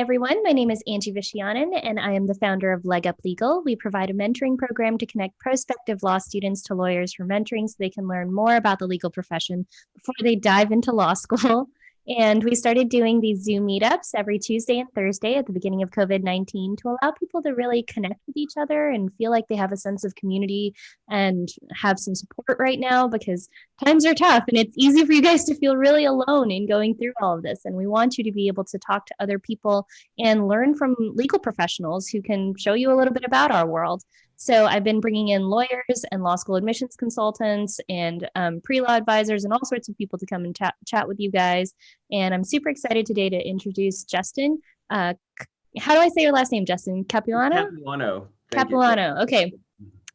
everyone. My name is Angie Vishianen, and I am the founder of Leg Up Legal. We provide a mentoring program to connect prospective law students to lawyers for mentoring so they can learn more about the legal profession before they dive into law school. And we started doing these Zoom meetups every Tuesday and Thursday at the beginning of COVID-19 to allow people to really connect with each other and feel like they have a sense of community and have some support right now because times are tough and it's easy for you guys to feel really alone in going through all of this. And we want you to be able to talk to other people and learn from legal professionals who can show you a little bit about our world. So I've been bringing in lawyers and law school admissions consultants and pre-law advisors and all sorts of people to come and chat with you guys. And I'm super excited today to introduce Justin. How do I say your last name, Justin? Capuano? Capuano. Capuano. Okay.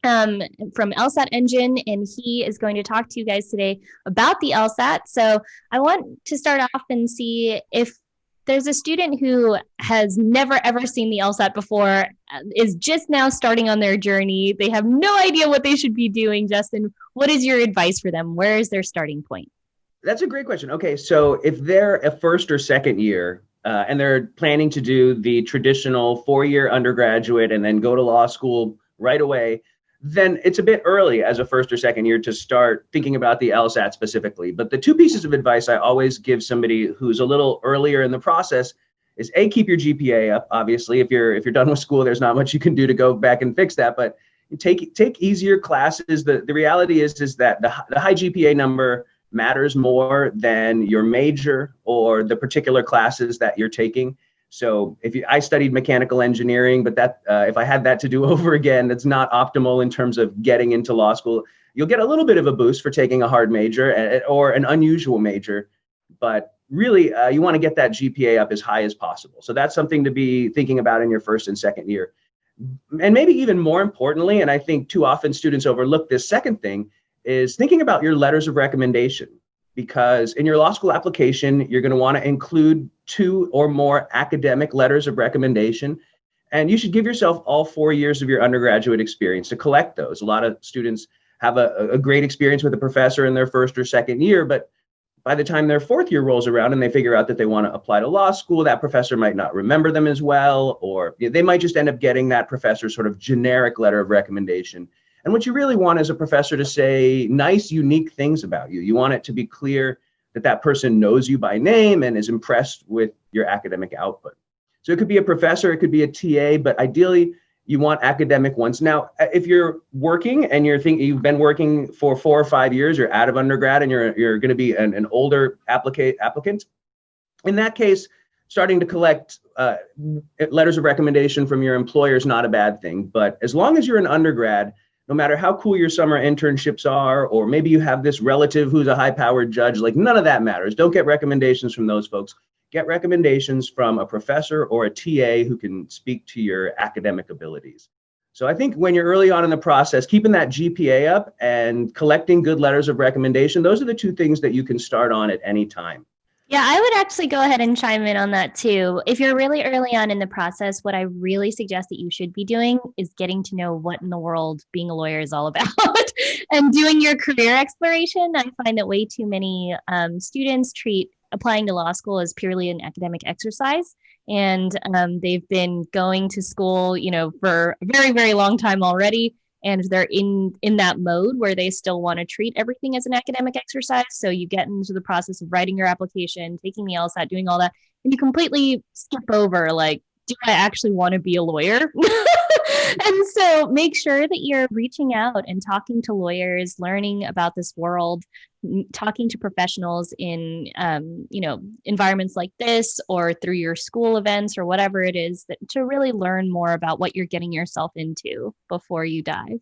From LSAT Engine, and he is going to talk to you guys today about the LSAT. So I want to start off and see if there's a student who has never ever seen the LSAT before, is just now starting on their journey. They have no idea what they should be doing. Justin, what is your advice for them? Where is their starting point? That's a great question. Okay, so if they're a first or second year and they're planning to do the traditional 4-year undergraduate and then go to law school right away, then it's a bit early as a first or second year to start thinking about the LSAT specifically. But the two pieces of advice I always give somebody who's a little earlier in the process is A, keep your GPA up. Obviously, if you're done with school, there's not much you can do to go back and fix that. But take easier classes. The reality is that the high GPA number matters more than your major or the particular classes that you're taking. So I studied mechanical engineering, but that if I had that to do over again, that's not optimal in terms of getting into law school. You'll get a little bit of a boost for taking a hard major or an unusual major, but really you want to get that GPA up as high as possible. So that's something to be thinking about in your first and second year. And maybe even more importantly, and I think too often students overlook this second thing, is thinking about your letters of recommendation. Because in your law school application, you're going to want to include 2 or more academic letters of recommendation. And you should give yourself all 4 years of your undergraduate experience to collect those. A lot of students have a great experience with a professor in their first or second year, but by the time their 4th year rolls around and they figure out that they want to apply to law school, that professor might not remember them as well, or they might just end up getting that professor's sort of generic letter of recommendation. And what you really want is a professor to say nice, unique things about you. You want it to be clear that that person knows you by name and is impressed with your academic output. So it could be a professor, it could be a TA, but ideally you want academic ones. Now, if you're working and you've been working for 4 or 5 years, you're out of undergrad and you're going to be an older applicant, in that case, starting to collect letters of recommendation from your employer is not a bad thing. But as long as you're an undergrad, no matter how cool your summer internships are, or maybe you have this relative who's a high-powered judge, like none of that matters. Don't get recommendations from those folks. Get recommendations from a professor or a TA who can speak to your academic abilities. So I think when you're early on in the process, keeping that GPA up and collecting good letters of recommendation, those are the 2 things that you can start on at any time. Yeah, I would actually go ahead and chime in on that too. If you're really early on in the process, what I really suggest that you should be doing is getting to know what in the world being a lawyer is all about and doing your career exploration. I find that way too many students treat applying to law school as purely an academic exercise. And they've been going to school, for a very, very long time already. And they're in that mode where they still want to treat everything as an academic exercise. So you get into the process of writing your application, taking the LSAT, doing all that, and you completely skip over, like, do I actually want to be a lawyer? And so make sure that you're reaching out and talking to lawyers, learning about this world, talking to professionals in, environments like this or through your school events or whatever it is, that to really learn more about what you're getting yourself into before you dive.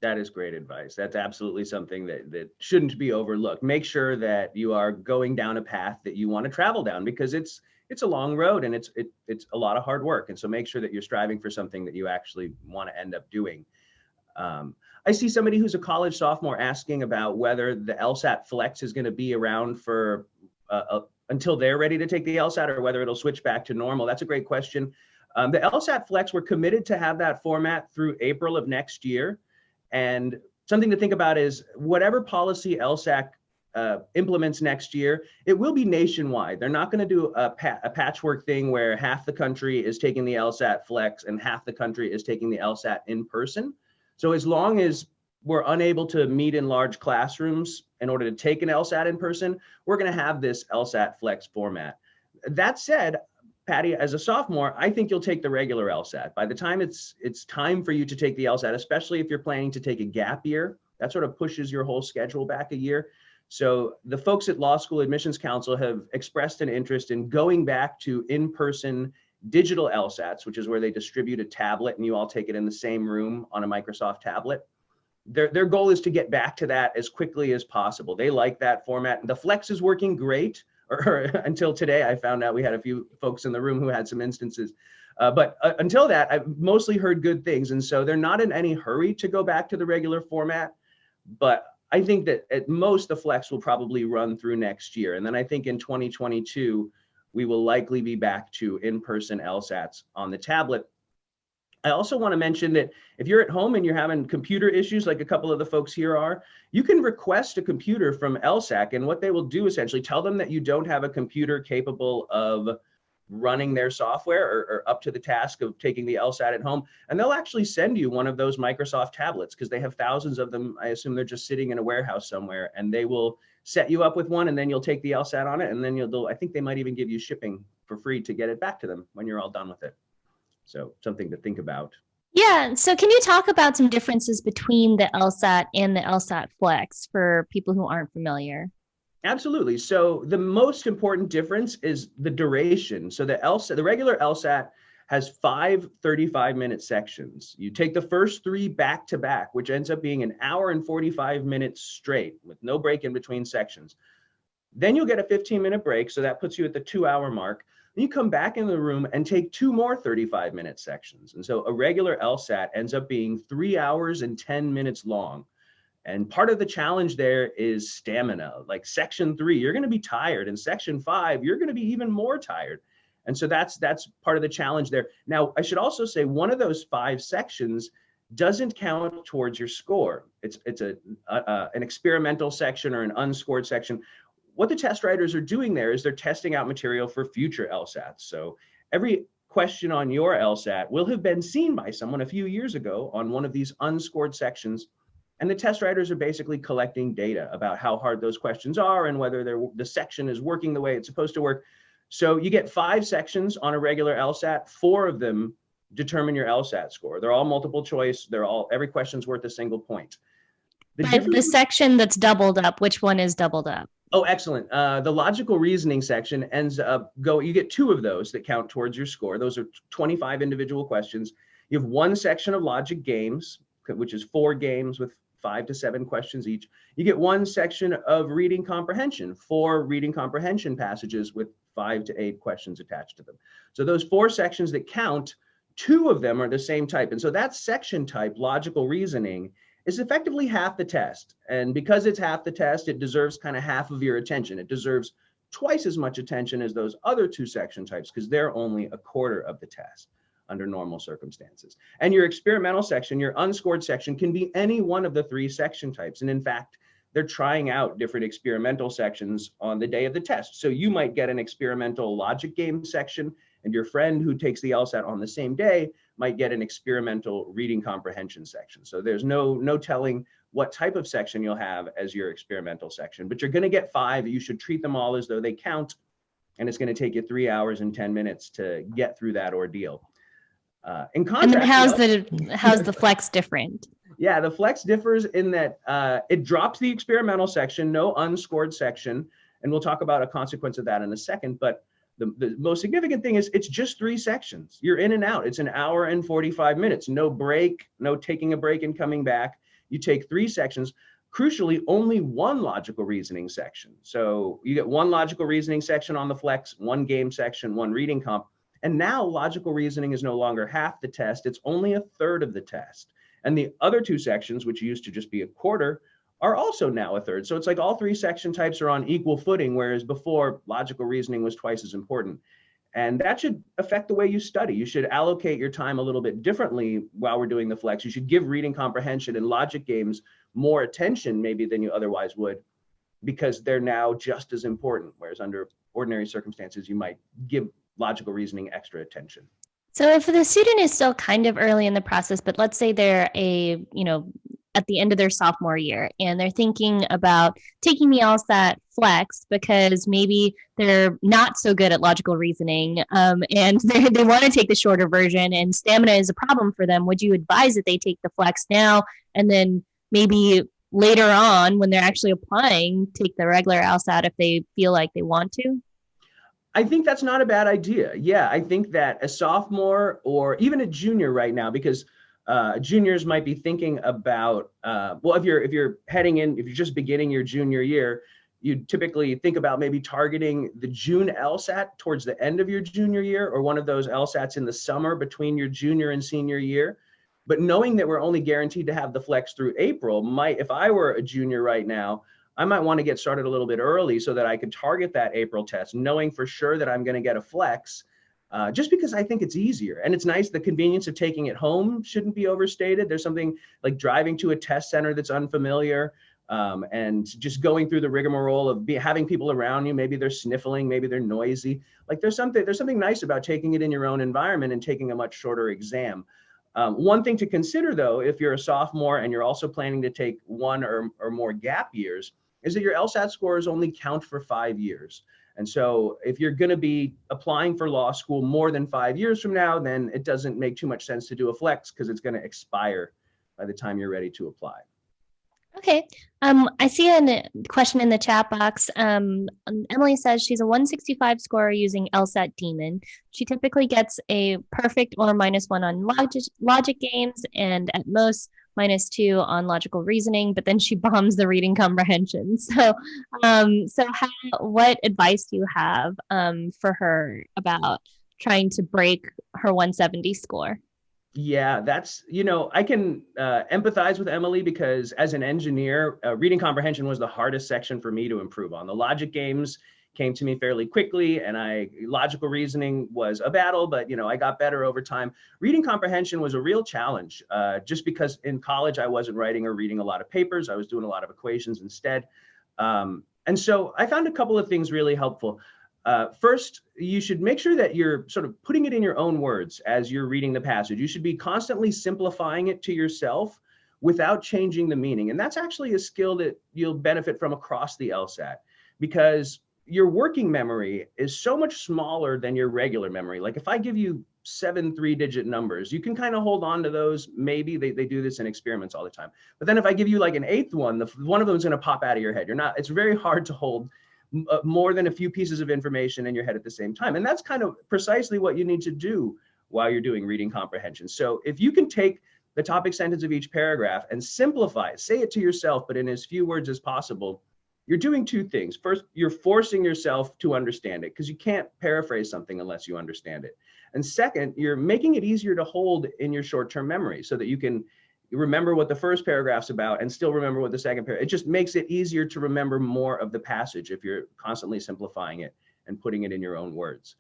That is great advice. That's absolutely something that shouldn't be overlooked. Make sure that you are going down a path that you want to travel down, because it's a long road and it's a lot of hard work. And so make sure that you're striving for something that you actually want to end up doing. I see somebody who's a college sophomore asking about whether the LSAT Flex is going to be around for until they're ready to take the LSAT, or whether it'll switch back to normal. That's a great question. The LSAT Flex, we're committed to have that format through April of next year. And something to think about is whatever policy LSAC implements next year, it will be nationwide. They're not going to do a patchwork thing where half the country is taking the LSAT Flex and half the country is taking the LSAT in person. So as long as we're unable to meet in large classrooms in order to take an LSAT in person, we're going to have this LSAT Flex format. That said, Patty, as a sophomore, I think you'll take the regular LSAT. By the time it's time for you to take the LSAT, especially if you're planning to take a gap year, that sort of pushes your whole schedule back a year. So the folks at Law School Admissions Council have expressed an interest in going back to in-person digital LSATs, which is where they distribute a tablet and you all take it in the same room on a Microsoft tablet. Their goal is to get back to that as quickly as possible. They like that format. The Flex is working great, or until today. I found out we had a few folks in the room who had some instances. But until that, I've mostly heard good things. And so they're not in any hurry to go back to the regular format. But I think that at most, the Flex will probably run through next year. And then I think in 2022, we will likely be back to in-person LSATs on the tablet. I also want to mention that if you're at home and you're having computer issues, like a couple of the folks here are, you can request a computer from LSAC, and what they will do essentially, tell them that you don't have a computer capable of running their software or up to the task of taking the LSAT at home, and they'll actually send you one of those Microsoft tablets because they have thousands of them. I assume they're just sitting in a warehouse somewhere, and they will set you up with one, and then you'll take the LSAT on it, and then I think they might even give you shipping for free to get it back to them when you're all done with it. So something to think about. Yeah. So can you talk about some differences between the LSAT and the LSAT Flex for people who aren't familiar? Absolutely. So the most important difference is the duration. So the regular LSAT has 5 35-minute sections. You take the first 3 back to back, which ends up being an hour and 45 minutes straight with no break in between sections. Then you'll get a 15-minute break. So that puts you at the 2-hour mark. Then you come back in the room and take 2 more 35-minute sections. And so a regular LSAT ends up being 3 hours and 10 minutes long. And part of the challenge there is stamina. Like section 3, you're going to be tired. And section 5, you're going to be even more tired. And so that's part of the challenge there. Now, I should also say one of those 5 sections doesn't count towards your score. It's an experimental section or an unscored section. What the test writers are doing there is they're testing out material for future LSATs. So every question on your LSAT will have been seen by someone a few years ago on one of these unscored sections. And the test writers are basically collecting data about how hard those questions are and whether the section is working the way it's supposed to work. So you get 5 sections on a regular LSAT. 4 of them determine your LSAT score. They're all multiple choice. Every question's worth a single point. The section that's doubled up, which one is doubled up? Oh, excellent. The logical reasoning section ends up you get 2 of those that count towards your score. Those are 25 individual questions. You have 1 section of logic games, which is 4 games with 5 to 7 questions each. You get 1 section of reading comprehension, 4 reading comprehension passages with 5 to 8 questions attached to them. So those 4 sections that count, 2 of them are the same type. And so that section type, logical reasoning, is effectively half the test. And because it's half the test, it deserves kind of half of your attention. It deserves twice as much attention as those other 2 section types because they're only a quarter of the test under normal circumstances. And your experimental section, your unscored section, can be any one of the 3 section types. And in fact, they're trying out different experimental sections on the day of the test. So you might get an experimental logic game section, and your friend who takes the LSAT on the same day might get an experimental reading comprehension section. So there's no telling what type of section you'll have as your experimental section, but you're going to get 5. You should treat them all as though they count, and it's going to take you 3 hours and 10 minutes to get through that ordeal. In contrast, and how's the Flex different? Yeah, the Flex differs in that it drops the experimental section, no unscored section, and we'll talk about a consequence of that in a second. But the most significant thing is it's just 3 sections. You're in and out. It's an hour and 45 minutes. No break, no taking a break and coming back. You take 3 sections. Crucially, only 1 logical reasoning section. So you get 1 logical reasoning section on the Flex, 1 game section, 1 reading comp. And now logical reasoning is no longer half the test. It's only a third of the test. And the other 2 sections, which used to just be a quarter, are also now a third. So it's like all 3 section types are on equal footing, whereas before logical reasoning was twice as important. And that should affect the way you study. You should allocate your time a little bit differently while we're doing the Flex. You should give reading comprehension and logic games more attention maybe than you otherwise would. because they're now just as important, whereas under ordinary circumstances, you might give logical reasoning extra attention. So if the student is still kind of early in the process, but let's say they're at the end of their sophomore year and they're thinking about taking the LSAT Flex because maybe they're not so good at logical reasoning, and they want to take the shorter version and stamina is a problem for them, would you advise that they take the Flex now and then maybe later on when they're actually applying, take the regular LSAT if they feel like they want to? I think that's not a bad idea. Yeah, I think that a sophomore or even a junior right now, because juniors might be thinking about, well, if you're heading in, if you're just beginning your junior year, you typically think about maybe targeting the June LSAT towards the end of your junior year, or one of those LSATs in the summer between your junior and senior year. But knowing that we're only guaranteed to have the Flex through April might, if I were a junior right now, I might want to get started a little bit early so that I could target that April test, knowing for sure that I'm going to get a Flex, just because I think it's easier. And it's nice. The convenience of taking it home shouldn't be overstated. There's something like driving to a test center that's unfamiliar, and just going through the rigmarole of having people around you. Maybe they're sniffling, maybe they're noisy. Like there's something nice about taking it in your own environment and taking a much shorter exam. One thing to consider, though, if you're a sophomore and you're also planning to take one or more gap years, is that your LSAT scores only count for 5 years. And so if you're going to be applying for law school more than 5 years from now, then it doesn't make too much sense to do a Flex because it's going to expire by the time you're ready to apply. Okay. I see a question in the chat box. Emily says she's a 165 scorer using LSAT Demon. She typically gets a perfect or -1 on logic games and at most -2 on logical reasoning, but then she bombs the reading comprehension. So, what advice do you have for her about trying to break her 170 score? Yeah, that's, I can empathize with Emily because as an engineer, reading comprehension was the hardest section for me to improve on. The logic games came to me fairly quickly, and logical reasoning was a battle, but I got better over time. Reading comprehension was a real challenge, just because in college I wasn't writing or reading a lot of papers. I was doing a lot of equations instead. And so I found a couple of things really helpful. First, you should make sure that you're sort of putting it in your own words as you're reading the passage. You should be constantly simplifying it to yourself without changing the meaning. And that's actually a skill that you'll benefit from across the LSAT, because your working memory is so much smaller than your regular memory. Like if I give you 7 3-digit numbers, you can kind of hold on to those. Maybe they do this in experiments all the time. But then if I give you like an 8th one, one of them is going to pop out of your head. It's very hard to hold more than a few pieces of information in your head at the same time. And that's kind of precisely what you need to do while you're doing reading comprehension. So if you can take the topic sentence of each paragraph and simplify it, say it to yourself, but in as few words as possible, you're doing two things. First, you're forcing yourself to understand it because you can't paraphrase something unless you understand it. And second, you're making it easier to hold in your short-term memory so that you can remember what the first paragraph's about and still remember what the second paragraph. It just makes it easier to remember more of the passage if you're constantly simplifying it and putting it in your own words.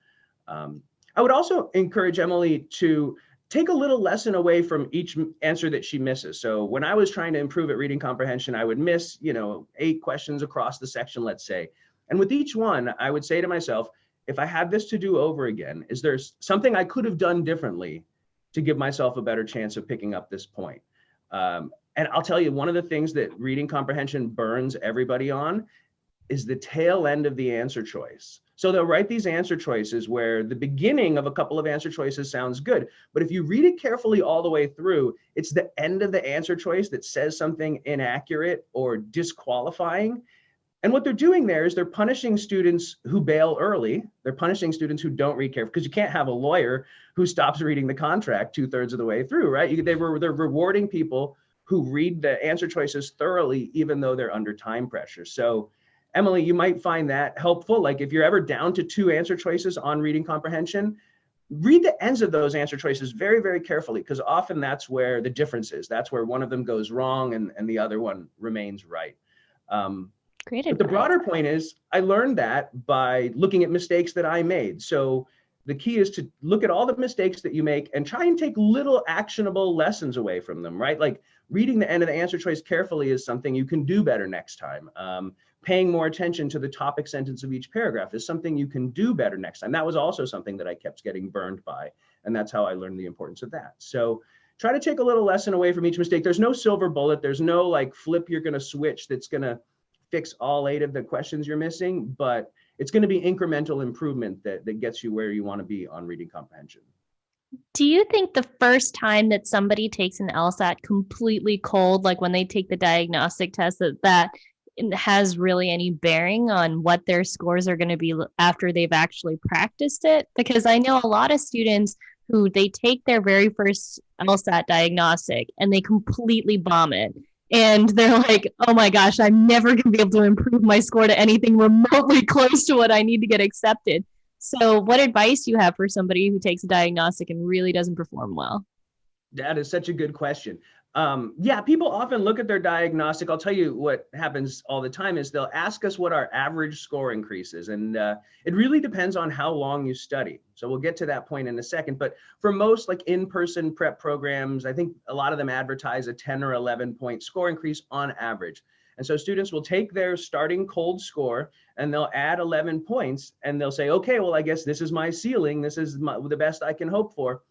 I would also encourage Emily to take a little lesson away from each answer that she misses. So when I was trying to improve at reading comprehension, I would miss, 8 questions across the section, let's say. And with each one, I would say to myself, if I had this to do over again, is there something I could have done differently to give myself a better chance of picking up this point? And I'll tell you, one of the things that reading comprehension burns everybody on is the tail end of the answer choice. So they'll write these answer choices where the beginning of a couple of answer choices sounds good, but if you read it carefully all the way through, it's the end of the answer choice that says something inaccurate or disqualifying. And what they're doing there is they're punishing students who bail early. They're punishing students who don't read carefully, because you can't have a lawyer who stops reading the contract 2/3 of the way through, right? They're rewarding people who read the answer choices thoroughly, even though they're under time pressure. So Emily, you might find that helpful. Like if you're ever down to 2 answer choices on reading comprehension, read the ends of those answer choices very, very carefully, because often that's where the difference is. That's where one of them goes wrong and the other one remains right. Great But the advice. broader point is, I learned that by looking at mistakes that I made. So the key is to look at all the mistakes that you make and try and take little actionable lessons away from them, right? Like reading the end of the answer choice carefully is something you can do better next time. paying more attention to the topic sentence of each paragraph is something you can do better next time. That was also something that I kept getting burned by. And that's how I learned the importance of that. So try to take a little lesson away from each mistake. There's no silver bullet. There's no like flip you're going to switch that's going to fix all 8 of the questions you're missing, but it's going to be incremental improvement that gets you where you want to be on reading comprehension. Do you think the first time that somebody takes an LSAT completely cold, like when they take the diagnostic test, that has really any bearing on what their scores are going to be after they've actually practiced it? Because I know a lot of students who they take their very first LSAT diagnostic and they completely bomb it. And they're like, oh my gosh, I'm never going to be able to improve my score to anything remotely close to what I need to get accepted. So what advice do you have for somebody who takes a diagnostic and really doesn't perform well? That is such a good question. Yeah, people often look at their diagnostic. I'll tell you what happens all the time is they'll ask us what our average score increase is. And it really depends on how long you study. So we'll get to that point in a second. But for most like in-person prep programs, I think a lot of them advertise a 10 or 11 point score increase on average. And so students will take their starting cold score and they'll add 11 points and they'll say, okay, well, I guess this is my ceiling. This is the best I can hope for.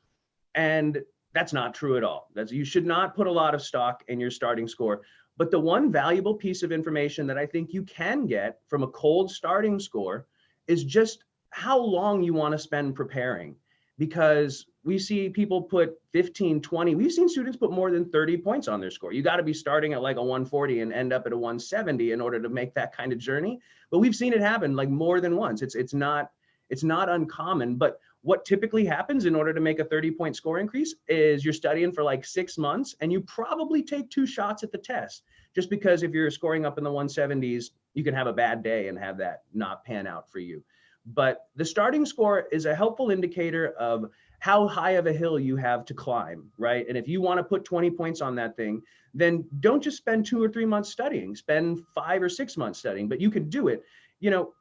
And that's not true at all. You should not put a lot of stock in your starting score. But the one valuable piece of information that I think you can get from a cold starting score is just how long you want to spend preparing. Because we see people put 15, 20, we've seen students put more than 30 points on their score. You got to be starting at like a 140 and end up at a 170 in order to make that kind of journey. But we've seen it happen like more than once. It's not uncommon. But what typically happens in order to make a 30-point score increase is you're studying for like 6 months and you probably take 2 shots at the test. Just because if you're scoring up in the 170s, you can have a bad day and have that not pan out for you. But the starting score is a helpful indicator of how high of a hill you have to climb, right? And if you want to put 20 points on that thing, then don't just spend 2 or 3 months studying, spend 5 or 6 months studying, but you can do it. You know,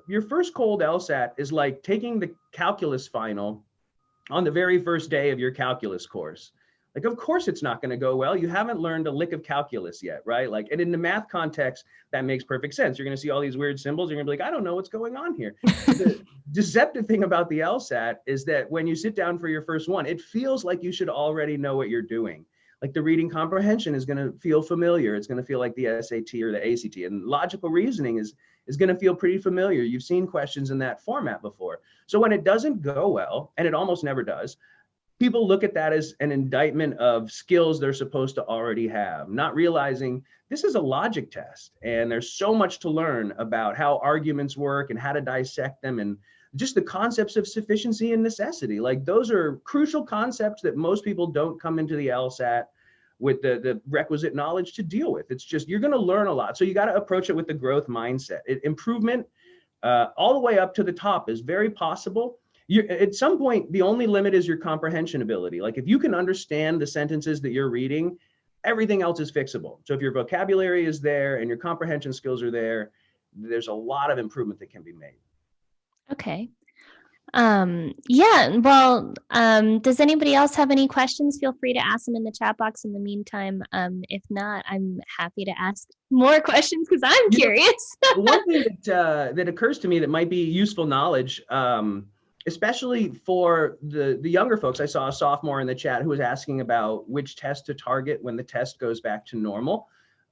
your first cold LSAT is like taking the calculus final on the very first day of your calculus course. Like, of course, it's not going to go well. You haven't learned a lick of calculus yet, right? Like, and in the math context, that makes perfect sense. You're going to see all these weird symbols. You're going to be like, I don't know what's going on here. The deceptive thing about the LSAT is that when you sit down for your first one, it feels like you should already know what you're doing. Like the reading comprehension is going to feel familiar. It's going to feel like the SAT or the ACT, and logical reasoning is going to feel pretty familiar. You've seen questions in that format before. So when it doesn't go well, and it almost never does, people look at that as an indictment of skills they're supposed to already have, not realizing this is a logic test and there's so much to learn about how arguments work and how to dissect them and just the concepts of sufficiency and necessity. Like those are crucial concepts that most people don't come into the LSAT with the requisite knowledge to deal with. It's just, you're going to learn a lot. So you got to approach it with the growth mindset. Improvement all the way up to the top is very possible. At some point, the only limit is your comprehension ability. Like if you can understand the sentences that you're reading, everything else is fixable. So if your vocabulary is there and your comprehension skills are there, there's a lot of improvement that can be made. Okay. Yeah, well, does anybody else have any questions? Feel free to ask them in the chat box in the meantime. If not, I'm happy to ask more questions because I'm curious. One thing that occurs to me that might be useful knowledge, especially for the younger folks. I saw a sophomore in the chat who was asking about which test to target when the test goes back to normal.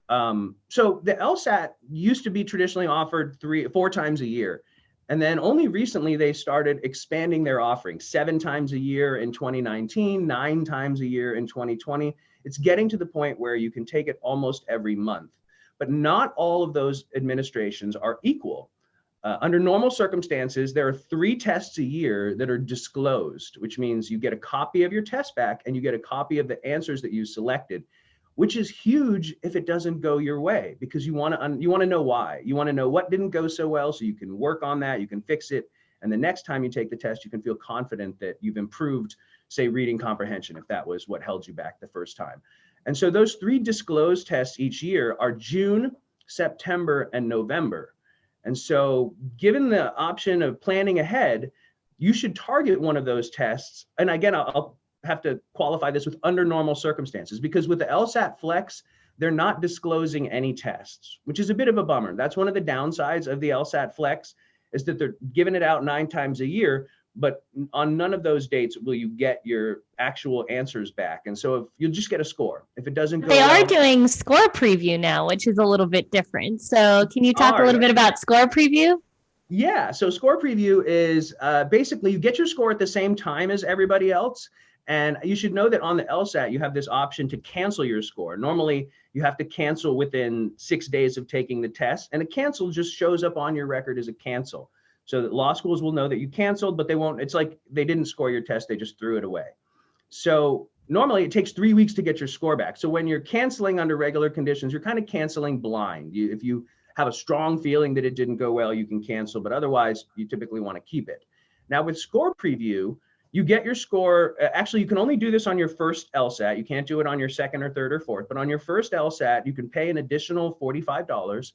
So the LSAT used to be traditionally offered 4 times a year. And then only recently they started expanding their offering 7 times a year in 2019, 9 times a year in 2020. It's getting to the point where you can take it almost every month. But not all of those administrations are equal. Under normal circumstances, there are 3 tests a year that are disclosed, which means you get a copy of your test back and you get a copy of the answers that you selected, which is huge if it doesn't go your way, because you want to know why. You want to know what didn't go so well so you can work on that, you can fix it, and the next time you take the test, you can feel confident that you've improved, say, reading comprehension, if that was what held you back the first time. And so those 3 disclosed tests each year are June, September, and November. And so given the option of planning ahead, you should target one of those tests. And again, I'll have to qualify this with under normal circumstances, because with the LSAT Flex, they're not disclosing any tests, which is a bit of a bummer. That's one of the downsides of the LSAT Flex, is that they're giving it out 9 times a year, but on none of those dates will you get your actual answers back. And so if you'll just get a score. If it doesn't go They are well, doing score preview now, which is a little bit different. So can you talk a little bit about score preview? Yeah, so score preview is basically you get your score at the same time as everybody else. And you should know that on the LSAT, you have this option to cancel your score. Normally, you have to cancel within 6 days of taking the test, and a cancel just shows up on your record as a cancel. So that law schools will know that you canceled, but they won't, it's like they didn't score your test, they just threw it away. So normally it takes 3 weeks to get your score back. So when you're canceling under regular conditions, you're kind of canceling blind. If you have a strong feeling that it didn't go well, you can cancel, but otherwise you typically want to keep it. Now with score preview, you get your score. Actually, you can only do this on your first LSAT. You can't do it on your second or third or fourth, but on your first LSAT, you can pay an additional $45.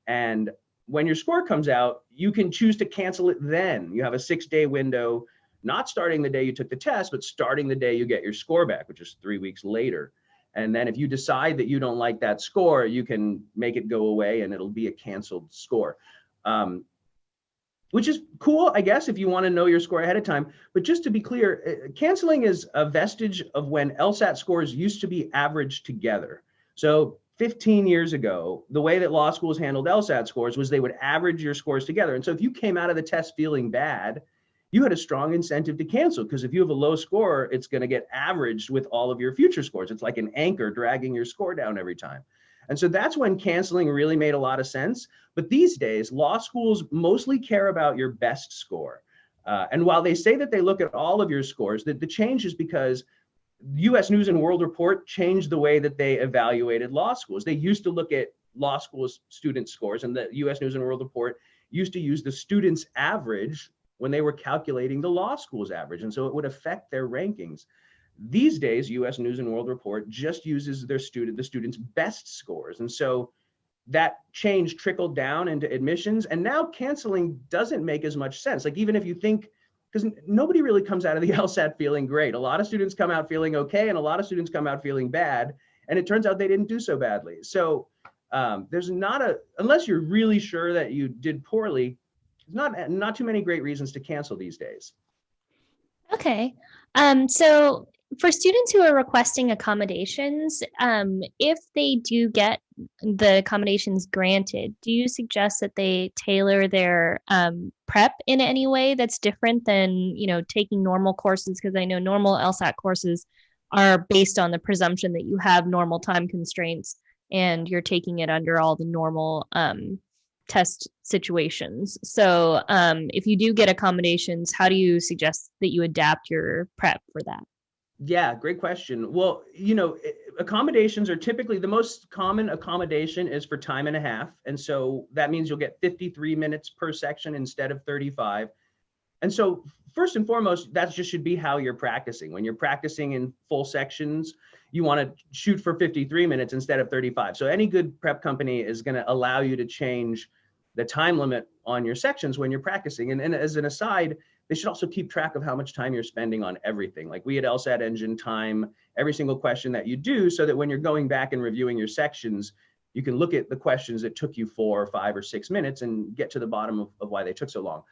And when your score comes out, you can choose to cancel it then. You have a 6-day window, not starting the day you took the test, but starting the day you get your score back, which is 3 weeks later. And then if you decide that you don't like that score, you can make it go away and it'll be a canceled score. Which is cool, I guess, if you want to know your score ahead of time. But just to be clear, canceling is a vestige of when LSAT scores used to be averaged together. So 15 years ago, the way that law schools handled LSAT scores was they would average your scores together. And so if you came out of the test feeling bad, you had a strong incentive to cancel, because if you have a low score, it's going to get averaged with all of your future scores. It's like an anchor dragging your score down every time. And so that's when canceling really made a lot of sense. But these days, law schools mostly care about your best score. And while they say that they look at all of your scores, the change is because US News and World Report changed the way that they evaluated law schools. They used to look at law school student scores, and the US News and World Report used to use the students' average when they were calculating the law school's average. And so it would affect their rankings. These days, US News and World Report just uses the students' best scores. And so that change trickled down into admissions. And now canceling doesn't make as much sense. Like, even if you think, because nobody really comes out of the LSAT feeling great. A lot of students come out feeling okay, and a lot of students come out feeling bad. And it turns out they didn't do so badly. So there's unless you're really sure that you did poorly, there's not too many great reasons to cancel these days. Okay. So for students who are requesting accommodations, if they do get the accommodations granted, do you suggest that they tailor their prep in any way that's different than, taking normal courses? Because I know normal LSAT courses are based on the presumption that you have normal time constraints and you're taking it under all the normal test situations. So if you do get accommodations, how do you suggest that you adapt your prep for that? Yeah, great question. Well, accommodations are typically, the most common accommodation is for time and a half. And so that means you'll get 53 minutes per section instead of 35. And so first and foremost, that just should be how you're practicing. When you're practicing in full sections, you want to shoot for 53 minutes instead of 35. So any good prep company is going to allow you to change the time limit on your sections when you're practicing. And as an aside, they should also keep track of how much time you're spending on everything. Like, we at LSAT Engine time every single question that you do, so that when you're going back and reviewing your sections, you can look at the questions that took you 4 or 5 or 6 minutes and get to the bottom of why they took so long.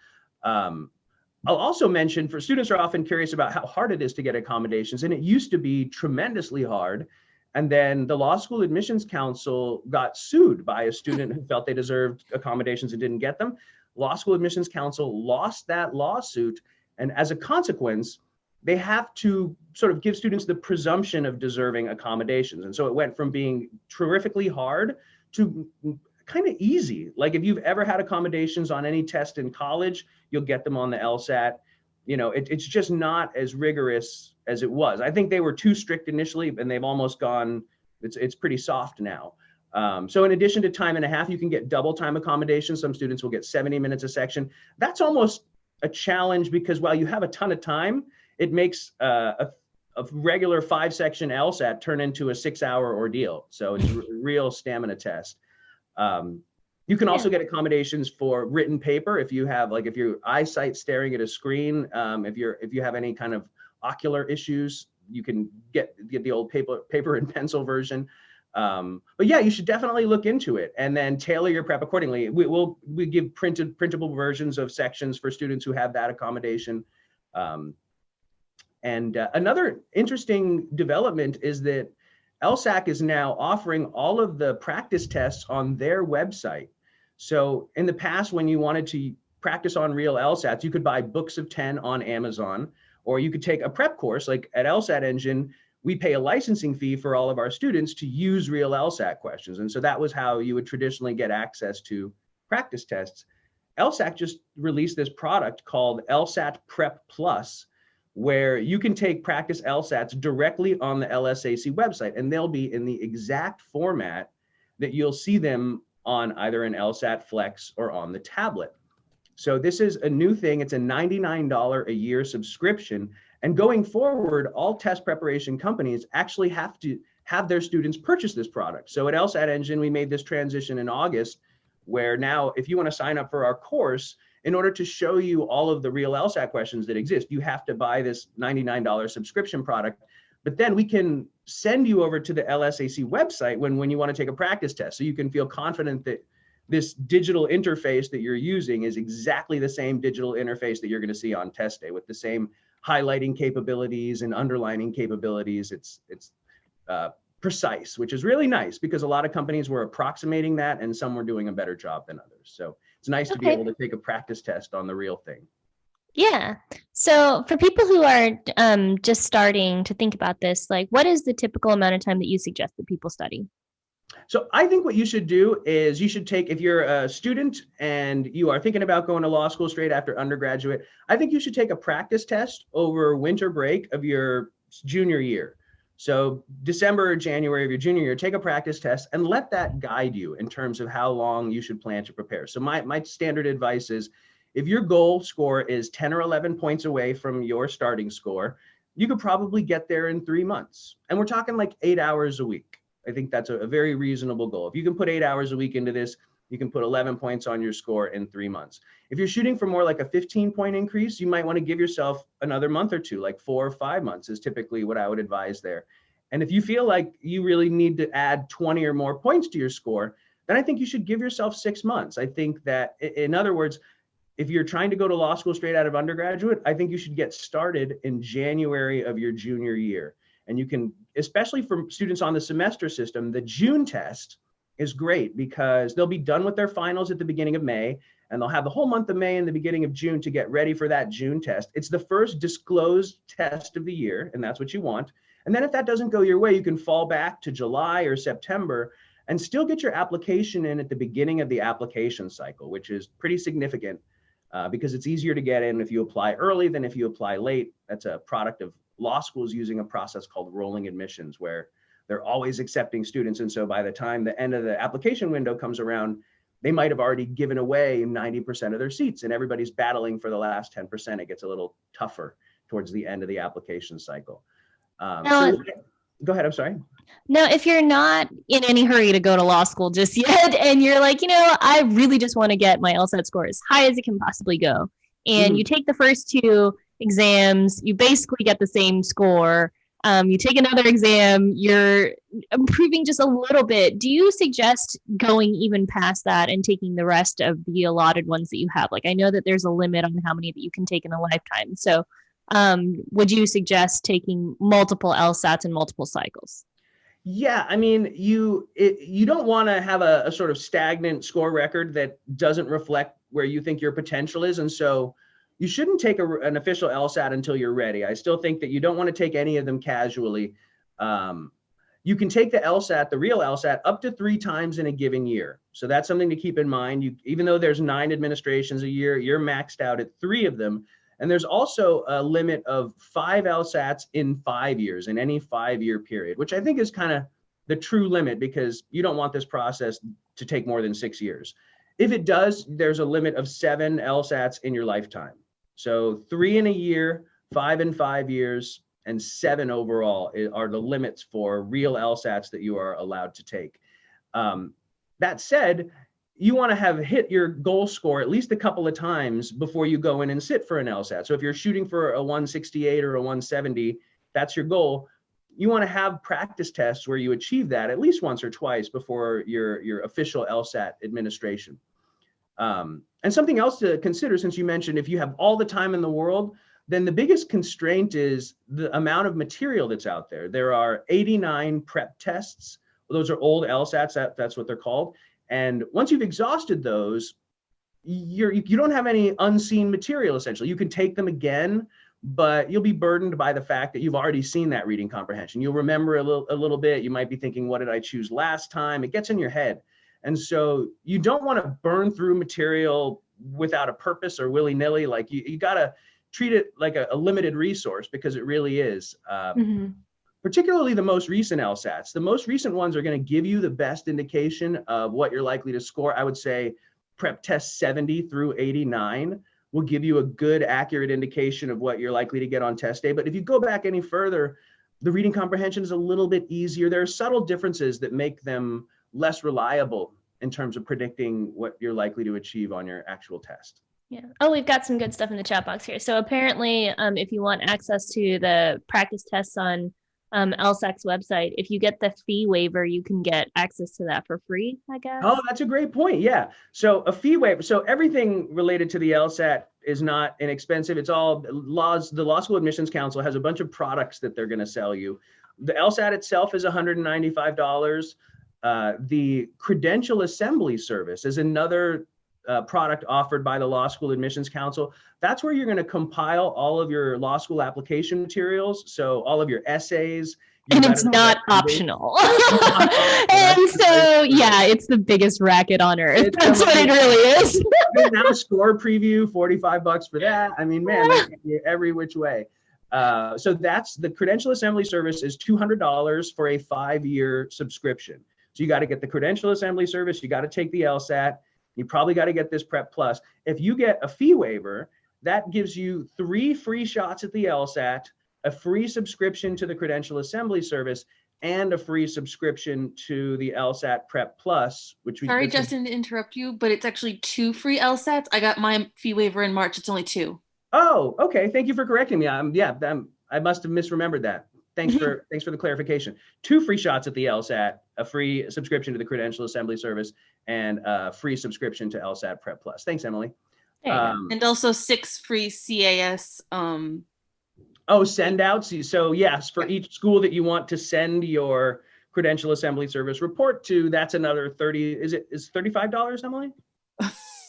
I'll also mention, for students are often curious about how hard it is to get accommodations, and it used to be tremendously hard. And then the Law School Admissions Council got sued by a student who felt they deserved accommodations and didn't get them. Law School Admissions Council lost that lawsuit, and as a consequence, they have to sort of give students the presumption of deserving accommodations. And so it went from being terrifically hard to kind of easy. Like, if you've ever had accommodations on any test in college, you'll get them on the LSAT. It's just not as rigorous as it was. I think they were too strict initially, and they've almost gone, it's pretty soft now. So in addition to time and a half, you can get double time accommodations. Some students will get 70 minutes a section. That's almost a challenge, because while you have a ton of time, it makes a regular 5-section LSAT turn into a 6-hour ordeal. So it's a real stamina test. You can also get accommodations for written paper if you have, like, if your eyesight staring at a screen, if you have any kind of ocular issues, you can get the old paper and pencil version. But yeah, you should definitely look into it and then tailor your prep accordingly. We give printable versions of sections for students who have that accommodation. Another interesting development is that LSAC is now offering all of the practice tests on their website. So in the past, when you wanted to practice on real LSATs, you could buy books of 10 on Amazon, or you could take a prep course. Like at LSAT Engine, we pay a licensing fee for all of our students to use real LSAT questions. And so that was how you would traditionally get access to practice tests. LSAC just released this product called LSAT Prep Plus, where you can take practice LSATs directly on the LSAC website, and they'll be in the exact format that you'll see them on either an LSAT Flex or on the tablet. So this is a new thing. It's a $99 a year subscription. And going forward, all test preparation companies actually have to have their students purchase this product. So at LSAT Engine, we made this transition in August, where now if you want to sign up for our course, in order to show you all of the real LSAT questions that exist, you have to buy this $99 subscription product. But then we can send you over to the LSAC website when you want to take a practice test. So you can feel confident that this digital interface that you're using is exactly the same digital interface that you're going to see on test day, with the same highlighting capabilities and underlining capabilities. It's precise, which is really nice because a lot of companies were approximating that and some were doing a better job than others. So it's nice to be able to take a practice test on the real thing. Yeah. So for people who are just starting to think about this, like what is the typical amount of time that you suggest that people study? So I think what you should do is you should take, if you're a student and you are thinking about going to law school straight after undergraduate, I think you should take a practice test over winter break of your junior year. So December or January of your junior year, take a practice test and let that guide you in terms of how long you should plan to prepare. So my standard advice is, if your goal score is 10 or 11 points away from your starting score, you could probably get there in 3 months. And we're talking like 8 hours a week. I think that's a very reasonable goal. If you can put 8 hours a week into this, you can put 11 points on your score in 3 months. If you're shooting for more like a 15-point increase, you might want to give yourself another month or two, like 4 or 5 months is typically what I would advise there. And if you feel like you really need to add 20 or more points to your score, then I think you should give yourself 6 months. I think that, in other words, if you're trying to go to law school straight out of undergraduate, I think you should get started in January of your junior year. And you can, especially for students on the semester system, the June test is great because they'll be done with their finals at the beginning of May, and they'll have the whole month of May and the beginning of June to get ready for that June test. It's the first disclosed test of the year, and that's what you want. And then if that doesn't go your way, you can fall back to July or September and still get your application in at the beginning of the application cycle, which is pretty significant because it's easier to get in if you apply early than if you apply late. That's a product of law schools using a process called rolling admissions, where they're always accepting students. And so by the time the end of the application window comes around, they might have already given away 90% of their seats and everybody's battling for the last 10%. It gets a little tougher towards the end of the application cycle. So go ahead, I'm sorry. Now, if you're not in any hurry to go to law school just yet, and you're like, I really just want to get my LSAT score as high as it can possibly go, and you take the first 2 exams, you basically get the same score. You take another exam, you're improving just a little bit. Do you suggest going even past that and taking the rest of the allotted ones that you have? Like, I know that there's a limit on how many that you can take in a lifetime. So would you suggest taking multiple LSATs in multiple cycles? Yeah, I mean, you don't want to have a sort of stagnant score record that doesn't reflect where you think your potential is. And so you shouldn't take an official LSAT until you're ready. I still think that you don't want to take any of them casually. You can take the LSAT, the real LSAT, up to 3 times in a given year. So that's something to keep in mind. Even though there's 9 administrations a year, you're maxed out at 3 of them. And there's also a limit of 5 LSATs in 5 years, in any 5-year period, which I think is kind of the true limit because you don't want this process to take more than 6 years. If it does, there's a limit of 7 LSATs in your lifetime. So 3 in a year, 5 in 5 years, and 7 overall are the limits for real LSATs that you are allowed to take. That said, you want to have hit your goal score at least a couple of times before you go in and sit for an LSAT. So if you're shooting for a 168 or a 170, that's your goal. you want to have practice tests where you achieve that at least once or twice before your official LSAT administration. And something else to consider, since you mentioned if you have all the time in the world, then the biggest constraint is the amount of material that's out there. There are 89 prep tests. Those are old LSATs, that's what they're called. And once you've exhausted those, you don't have any unseen material, essentially. You can take them again, but you'll be burdened by the fact that you've already seen that reading comprehension. You'll remember a little bit. You might be thinking, what did I choose last time? It gets in your head. And so you don't want to burn through material without a purpose or willy-nilly. Like you got to treat it like a limited resource, because it really is. Particularly the most recent LSATs. The most recent ones are going to give you the best indication of what you're likely to score. I would say prep test 70 through 89 will give you a good, accurate indication of what you're likely to get on test day. But if you go back any further, the reading comprehension is a little bit easier. There are subtle differences that make them less reliable in terms of predicting what you're likely to achieve on your actual test. Yeah. Oh, we've got some good stuff in the chat box here. So apparently, if you want access to the practice tests on LSAC's website, if you get the fee waiver, you can get access to that for free, I guess. Oh, that's a great point. Yeah. So a fee waiver. So everything related to the LSAT is not inexpensive. It's all laws. The Law School Admissions Council has a bunch of products that they're going to sell you. The LSAT itself is $195. The Credential Assembly Service is another product offered by the Law School Admissions Council. That's where you're going to compile all of your law school application materials. So all of your essays. And it's not optional. And so, yeah, it's the biggest racket on earth. That's what it really is. Now score preview, $45 for that. I mean, man, every which way. So that's the Credential Assembly Service is $200 for a 5-year subscription. So you got to get the Credential Assembly Service. You got to take the LSAT. You probably got to get this Prep Plus. If you get a fee waiver, that gives you 3 free shots at the LSAT, a free subscription to the Credential Assembly Service, and a free subscription to the LSAT Prep Plus, which we— Sorry, Justin, to interrupt you, but it's actually 2 free LSATs. I got my fee waiver in March. It's only 2. Oh, okay. Thank you for correcting me. I must have misremembered that. Thanks for the clarification. 2 free shots at the LSAT, a free subscription to the Credential Assembly Service, and a free subscription to LSAT Prep Plus. Thanks, Emily. And also 6 free CAS. Send outs. So yes, for each school that you want to send your Credential Assembly Service report to, that's another 30. Is $35, Emily?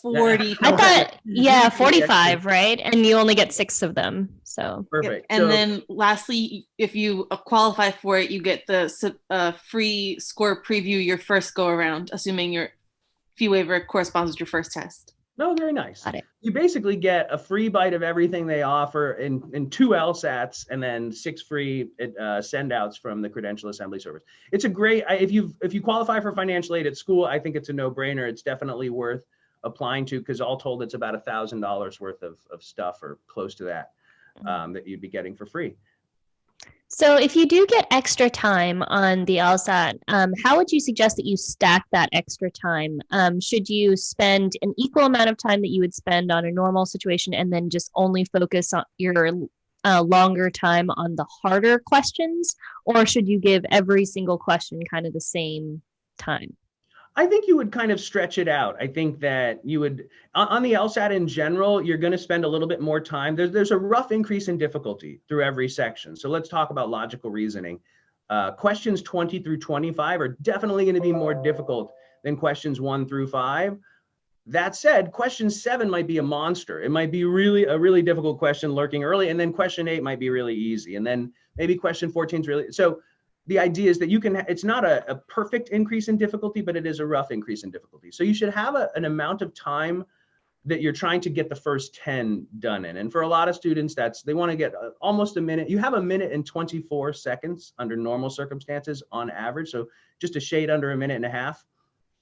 40. I thought, yeah, 45, right? And you only get 6 of them. So perfect. And then lastly, if you qualify for it, you get the free score preview your first go around, assuming your fee waiver corresponds with your first test. No, very nice. You basically get a free bite of everything they offer in 2 LSATs, and then 6 free send outs from the Credential Assembly Service. It's a great, if you qualify for financial aid at school, I think it's a no-brainer. It's definitely worth applying to, because all told, it's about $1,000 worth of stuff, or close to that, that you'd be getting for free. So if you do get extra time on the LSAT, how would you suggest that you stack that extra time? Should you spend an equal amount of time that you would spend on a normal situation, and then just only focus on your longer time on the harder questions? Or should you give every single question kind of the same time? I think you would kind of stretch it out. I think that you would, on the LSAT in general, you're going to spend a little bit more time. There's a rough increase in difficulty through every section. So let's talk about logical reasoning. Questions 20 through 25 are definitely going to be more difficult than questions 1 through 5. That said, question 7 might be a monster. It might be a really difficult question lurking early, and then question 8 might be really easy, and then maybe question 14 is really so. The idea is that it's not a perfect increase in difficulty, but it is a rough increase in difficulty. So you should have an amount of time that you're trying to get the first 10 done in. And for a lot of students, they want to get almost a minute. You have a minute and 24 seconds under normal circumstances on average. So just a shade under a minute and a half.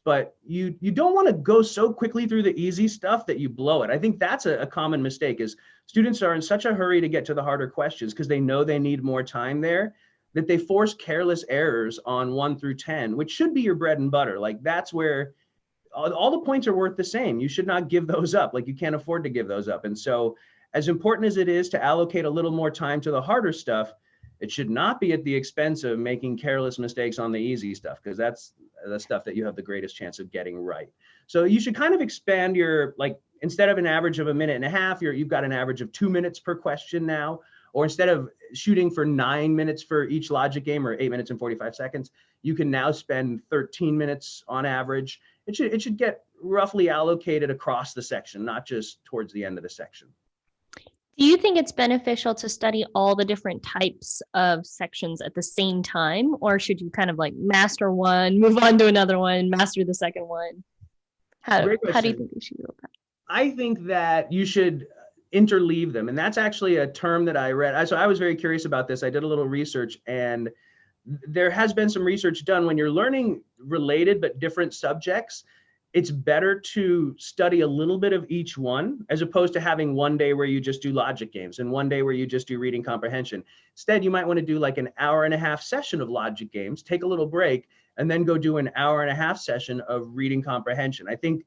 But you don't want to go so quickly through the easy stuff that you blow it. I think that's a common mistake, is students are in such a hurry to get to the harder questions because they know they need more time there, that they force careless errors on 1 through 10, which should be your bread and butter. Like, that's where all the points are worth the same. You should not give those up. Like, you can't afford to give those up. And so, as important as it is to allocate a little more time to the harder stuff, It should not be at the expense of making careless mistakes on the easy stuff, because that's the stuff that you have the greatest chance of getting right. So you should kind of expand your, like, instead of an average of 1.5 minutes, you've got an average of 2 minutes per question now. Or instead of shooting for 9 minutes for each logic game, or 8 minutes and 45 seconds, you can now spend 13 minutes on average. It should get roughly allocated across the section, not just towards the end of the section. Do you think it's beneficial to study all the different types of sections at the same time, or should you kind of like master one, move on to another one, master the second one? How do you think you should go about it? I think that you should interleave them. And that's actually a term that I read. So I was very curious about this. I did a little research, and there has been some research done when you're learning related but different subjects. It's better to study a little bit of each one, as opposed to having one day where you just do logic games and one day where you just do reading comprehension. Instead, you might want to do like an 1.5 hour session of logic games, take a little break, and then go do an 1.5 hour session of reading comprehension. I think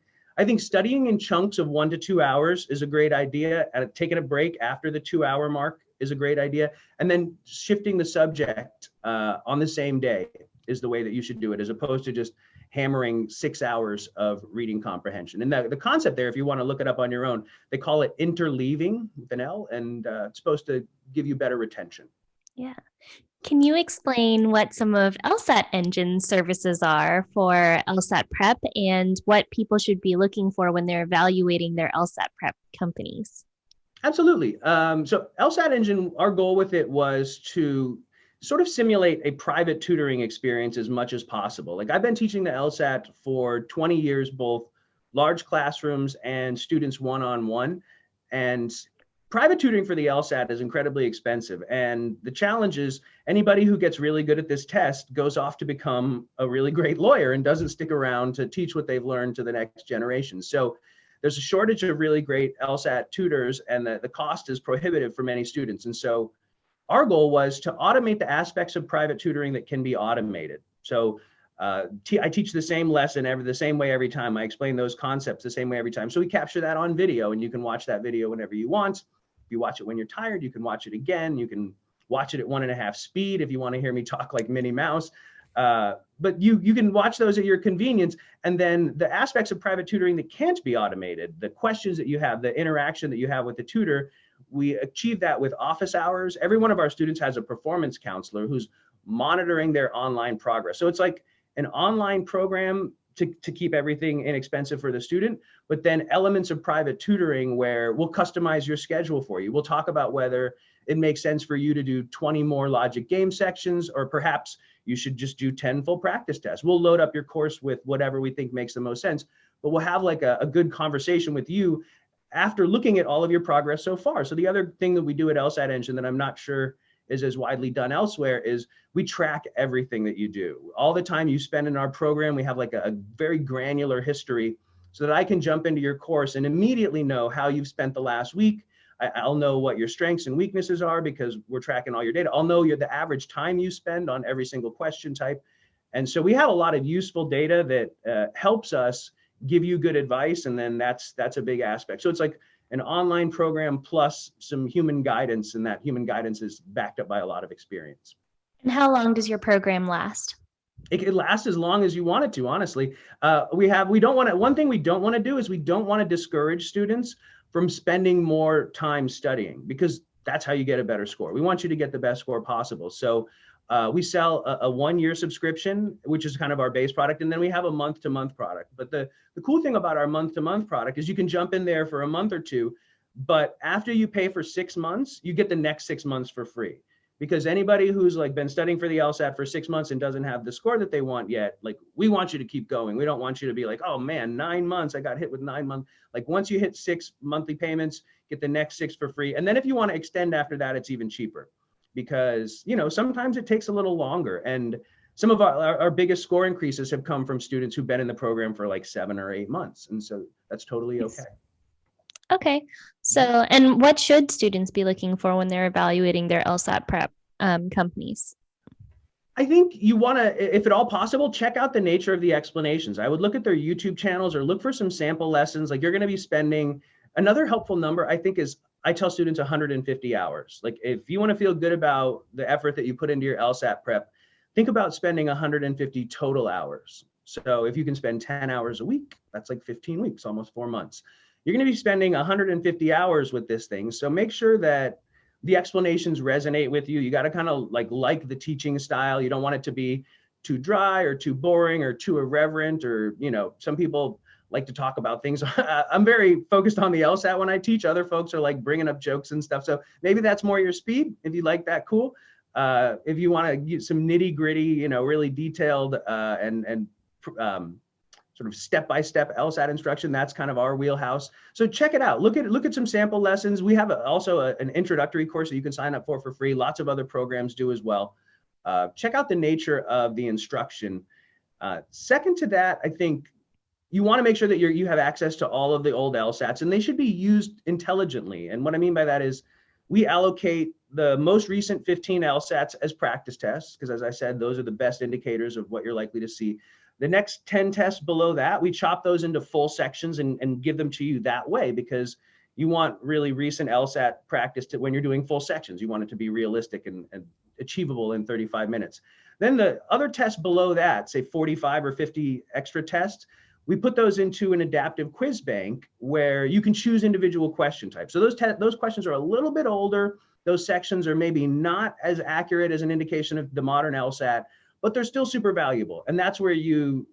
studying in chunks of 1 to 2 hours is a great idea. And taking a break after the 2 hour mark is a great idea. And then shifting the subject on the same day is the way that you should do it, as opposed to just hammering 6 hours of reading comprehension. And the concept there, if you want to look it up on your own, they call it interleaving with an L, and it's supposed to give you better retention. Yeah. Can you explain what some of LSAT Engine services are for LSAT prep, and what people should be looking for when they're evaluating their LSAT prep companies? Absolutely. So LSAT Engine, our goal with it was to sort of simulate a private tutoring experience as much as possible. Like, I've been teaching the LSAT for 20 years, both large classrooms and students one-on-one. And private tutoring for the LSAT is incredibly expensive. And the challenge is anybody who gets really good at this test goes off to become a really great lawyer and doesn't stick around to teach what they've learned to the next generation. So there's a shortage of really great LSAT tutors, and the cost is prohibitive for many students. And so our goal was to automate the aspects of private tutoring that can be automated. So I teach the same lesson the same way every time. I explain those concepts the same way every time. So we capture that on video, and you can watch that video whenever you want. If you watch it when you're tired, you can watch it again. You can watch it at 1.5 speed if you want to hear me talk like Minnie Mouse. But you can watch those at your convenience. And then the aspects of private tutoring that can't be automated, the questions that you have, the interaction that you have with the tutor, we achieve that with office hours. Every one of our students has a performance counselor who's monitoring their online progress. So it's like an online program to keep everything inexpensive for the student, but then elements of private tutoring where we'll customize your schedule for you. We'll talk about whether it makes sense for you to do 20 more logic game sections, or perhaps you should just do 10 full practice tests. We'll load up your course with whatever we think makes the most sense, but we'll have like a good conversation with you after looking at all of your progress so far. So the other thing that we do at LSAT Engine that I'm not sure is as widely done elsewhere is we track everything that you do. All the time you spend in our program, we have like a very granular history, so that I can jump into your course and immediately know how you've spent the last week. I'll know what your strengths and weaknesses are because we're tracking all your data. I'll know the average time you spend on every single question type. And so we have a lot of useful data that helps us give you good advice. And then that's a big aspect. So it's like an online program plus some human guidance, and that human guidance is backed up by a lot of experience. And how long does your program last? It lasts as long as you want it to, honestly. One thing we don't want to do is we don't want to discourage students from spending more time studying, because that's how you get a better score. We want you to get the best score possible. So we sell a 1-year subscription, which is kind of our base product. And then we have a month-to-month product. But the cool thing about our month-to-month product is you can jump in there for a month or two, but after you pay for 6 months, you get the next 6 months for free. Because anybody who's like been studying for the LSAT for 6 months and doesn't have the score that they want yet, like, we want you to keep going. We don't want you to be like, oh man, 9 months, I got hit with 9 months. Like, once you hit 6 monthly payments, get the next 6 for free. And then if you want to extend after that, it's even cheaper, because, you know, sometimes it takes a little longer. And some of our biggest score increases have come from students who've been in the program for like 7 or 8 months. And so that's totally okay. Okay. So, and what should students be looking for when they're evaluating their LSAT prep companies? I think you want to, if at all possible, check out the nature of the explanations. I would look at their YouTube channels or look for some sample lessons. Like, you're going to be spending, another helpful number, I think, is I tell students 150 hours. Like if you want to feel good about the effort that you put into your LSAT prep, think about spending 150 total hours. So if you can spend 10 hours a week, that's like 15 weeks, almost 4 months. You're going to be spending 150 hours with this thing. So make sure that the explanations resonate with you. You got to kind of like the teaching style. You don't want it to be too dry or too boring or too irreverent, or, you know, some people like to talk about things. I'm very focused on the LSAT when I teach. Other folks are like bringing up jokes and stuff. So maybe that's more your speed. If you like that, cool. If you want to get some nitty gritty, you know, really detailed and sort of step-by-step LSAT instruction, that's kind of our wheelhouse. So check it out. Look at some sample lessons. We have also an introductory course that you can sign up for free. Lots of other programs do as well. Check out the nature of the instruction. Second to that, I think you want to make sure that you have access to all of the old LSATs, and they should be used intelligently. And what I mean by that is we allocate the most recent 15 LSATs as practice tests, because as I said, those are the best indicators of what you're likely to see. The next 10 tests below that, we chop those into full sections and give them to you that way, because you want really recent LSAT practice to, when you're doing full sections, you want it to be realistic and achievable in 35 minutes. Then the other tests below that, say 45 or 50 extra tests, we put those into an adaptive quiz bank where you can choose individual question types. So those questions are a little bit older. Those sections are maybe not as accurate as an indication of the modern LSAT, but they're still super valuable. And that's where you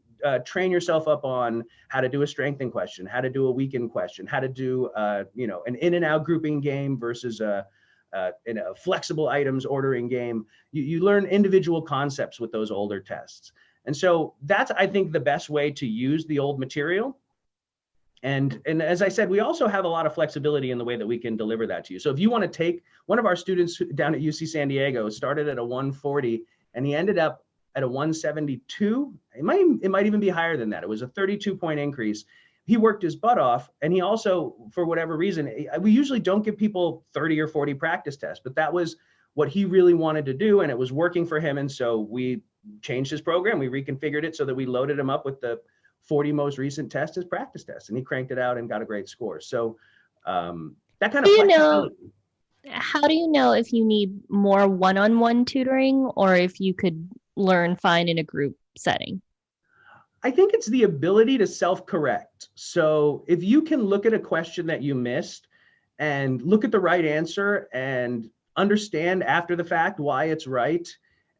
train yourself up on how to do a strengthen question, how to do a weaken question, how to do you know, an in and out grouping game versus in a flexible items ordering game. You learn individual concepts with those older tests. And so that's, I think, the best way to use the old material. And as I said, we also have a lot of flexibility in the way that we can deliver that to you. So if you want to take one of our students down at UC San Diego, started at a 140 and he ended up at a 172, it might even be higher than that. It was a 32-point increase. He worked his butt off, and he also, for whatever reason, we usually don't give people 30 or 40 practice tests, but that was what he really wanted to do, and it was working for him. And so we changed his program. We reconfigured it so that we loaded him up with the 40 most recent tests as practice tests, and he cranked it out and got a great score. So that kind of flexibility. How do you know if you need more one-on-one tutoring or if you could learn fine in a group setting? I think it's the ability to self-correct. So if you can look at a question that you missed and look at the right answer and understand after the fact why it's right,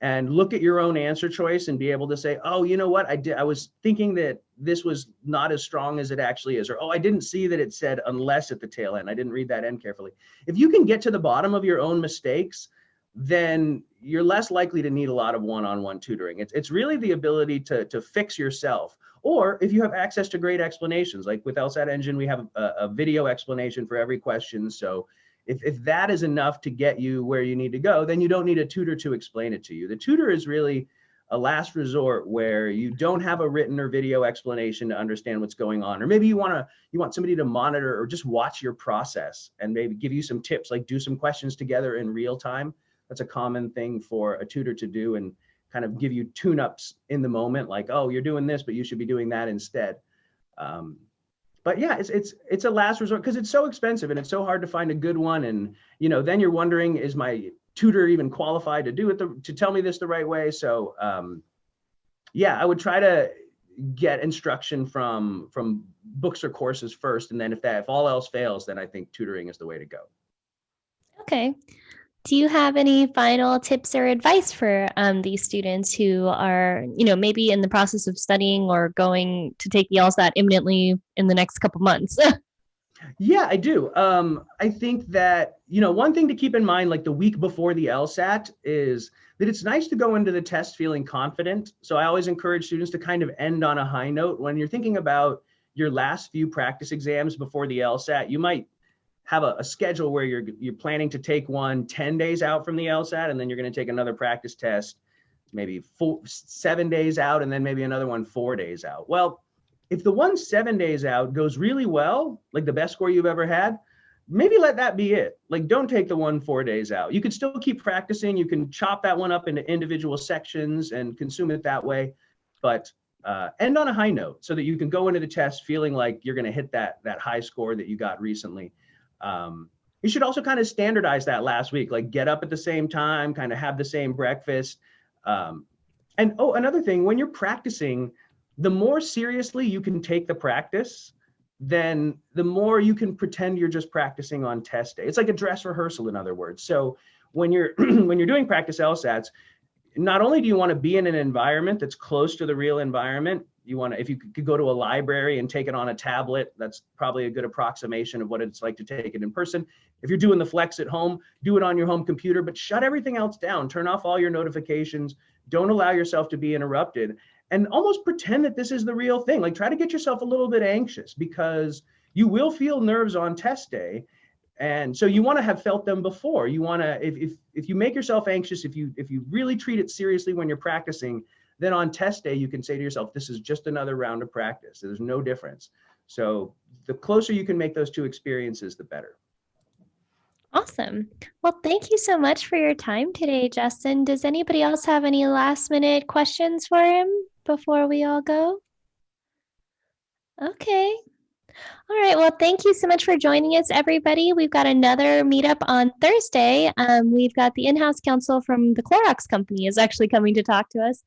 and look at your own answer choice and be able to say, oh, you know what, I was thinking that this was not as strong as it actually is, or oh, I didn't see that it said unless at the tail end. I didn't read that end carefully. If you can get to the bottom of your own mistakes, then you're less likely to need a lot of one-on-one tutoring. It's really the ability to fix yourself. Or if you have access to great explanations, like with LSAT Engine, we have a video explanation for every question. So if that is enough to get you where you need to go, then you don't need a tutor to explain it to you. The tutor is really a last resort where you don't have a written or video explanation to understand what's going on. Or maybe you want somebody to monitor or just watch your process and maybe give you some tips, like do some questions together in real time. That's a common thing for a tutor to do, and kind of give you tune-ups in the moment, like, oh, you're doing this, but you should be doing that instead. But yeah, it's a last resort because it's so expensive and it's so hard to find a good one. And you know, then you're wondering, is my tutor even qualified to do it to tell me this the right way? So yeah, I would try to get instruction from books or courses first, and then if all else fails, then I think tutoring is the way to go. Okay. Do you have any final tips or advice for these students who are, you know, maybe in the process of studying or going to take the LSAT imminently in the next couple months? Yeah, I do. I think that, you know, one thing to keep in mind, like the week before the LSAT, is that it's nice to go into the test feeling confident. So I always encourage students to kind of end on a high note. When you're thinking about your last few practice exams before the LSAT, you might have a schedule where you're planning to take one 10 days out from the LSAT, and then you're going to take another practice test maybe 7 days out, and then maybe another one 4 days out. Well, if the one 7 days out goes really well, like the best score you've ever had, maybe let that be it. Like, don't take the one 4 days out. You can still keep practicing. You can chop that one up into individual sections and consume it that way, but end on a high note so that you can go into the test feeling like you're going to hit that high score that you got recently. You You should also kind of standardize that last week, like get up at the same time, kind of have the same breakfast. And oh, another thing, when you're practicing, the more seriously you can take the practice, then the more you can pretend you're just practicing on test day. It's like a dress rehearsal, in other words. So when you're when you're doing practice LSATs, not only do you want to be in an environment that's close to the real environment, you want to, if you could go to a library and take it on a tablet, that's probably a good approximation of what it's like to take it in person. If you're doing the flex at home, do it on your home computer, but shut everything else down. Turn off all your notifications. Don't allow yourself to be interrupted, and almost pretend that this is the real thing. Like, try to get yourself a little bit anxious, because you will feel nerves on test day. And so you want to have felt them before. You want to, if you make yourself anxious, if you really treat it seriously when you're practicing, then on test day, you can say to yourself, this is just another round of practice. There's no difference. So the closer you can make those two experiences, the better. Awesome. Well, thank you so much for your time today, Justin. Does anybody else have any last minute questions for him before we all go? Okay. All right. Well, thank you so much for joining us, everybody. We've got another meetup on Thursday. We've got the in-house counsel from the Clorox company is actually coming to talk to us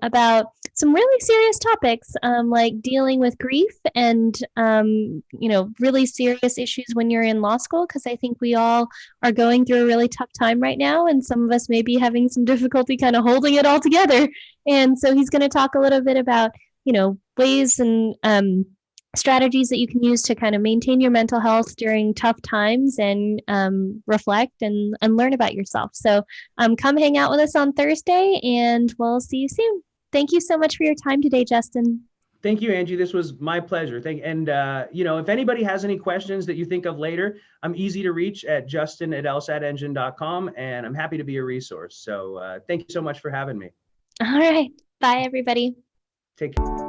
about some really serious topics, like dealing with grief and, really serious issues when you're in law school, because I think we all are going through a really tough time right now, and some of us may be having some difficulty kind of holding it all together. And so he's going to talk a little bit about, ways and strategies that you can use to kind of maintain your mental health during tough times and reflect and learn about yourself. So come hang out with us on Thursday, and we'll see you soon. Thank you so much for your time today, Justin. Thank you, Angie. This was my pleasure. If anybody has any questions that you think of later, I'm easy to reach at justin@lsatengine.com, and I'm happy to be a resource. So thank you so much for having me. All right. Bye, everybody. Take care.